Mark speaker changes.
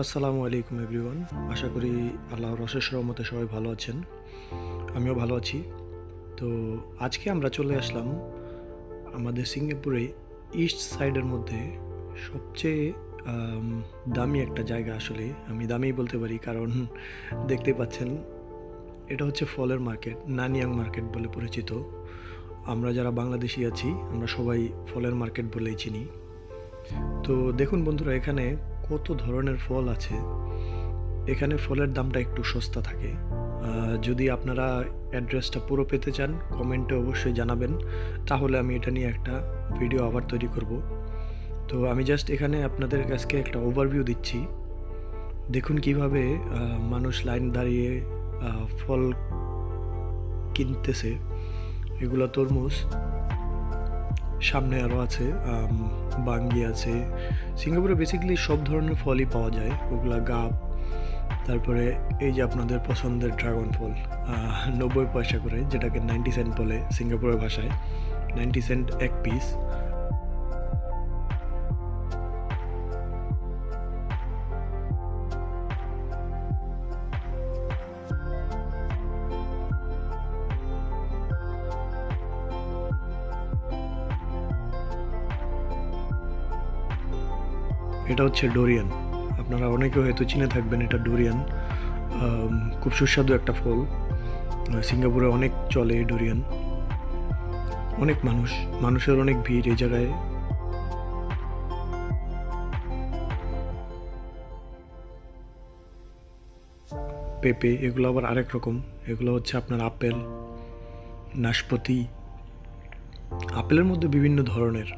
Speaker 1: আসসালামু আলাইকুম এভরিওয়ান। আশা করি আল্লাহর অশেষ রহমতে সবাই ভালো আছেন। আমিও ভালো আছি। তো আজকে আমরা চলে আসলাম আমাদের সিঙ্গাপুরে ইস্ট সাইডের মধ্যে সবচেয়ে আম দামি একটা জায়গা। আসলে আমি দামিই বলতে পারি, কারণ দেখতেই পাচ্ছেন এটা হচ্ছে ফলের মার্কেট, নানিয়াং মার্কেট বলে পরিচিত। আমরা যারা বাংলাদেশি আছি আমরা সবাই ফলের মার্কেট বলেই চিনি। তো দেখুন বন্ধুরা, এখানে কত ধরনের ফল আছে। এখানে ফলের দামটা একটু সস্তা থাকে। যদি আপনারা অ্যাড্রেসটা পুরো পেতে চান কমেন্টে অবশ্যই জানাবেন, তাহলে আমি এটা নিয়ে একটা ভিডিও আবার তৈরি করব। তো আমি জাস্ট এখানে আপনাদের কাছকে একটা ওভারভিউ দিচ্ছি। দেখুন কিভাবে মানুষ লাইন দাঁড়িয়ে ফল কিনতেছে। এগুলো তরমুজ, সামনে আরও আছে বাঙ্গি আছে। সিঙ্গাপুরে বেসিক্যালি সব ধরনের ফলই পাওয়া যায়, ওগুলা গাব। তারপরে এই যে আপনাদের পছন্দের ড্রাগন ফল, 90 পয়সা করে, যেটাকে 90 সেন্ট বলে সিঙ্গাপুরের ভাষায়। 90 সেন্ট এক পিস। এটা হচ্ছে ডোরিয়ান। আপনারা অনেকে হয়তো চিনে থাকবেন, এটা ডোরিয়ান। খুব সুস্বাদু একটা ফল। সিঙ্গাপুরে অনেক চলে এই ডোরিয়ান। অনেক মানুষের অনেক ভিড় এই জায়গায়। পেঁপে, এগুলো আবার আরেক রকম। এগুলো হচ্ছে আপনার আপেল, নাশপাতি। আপেলের মধ্যে বিভিন্ন ধরনের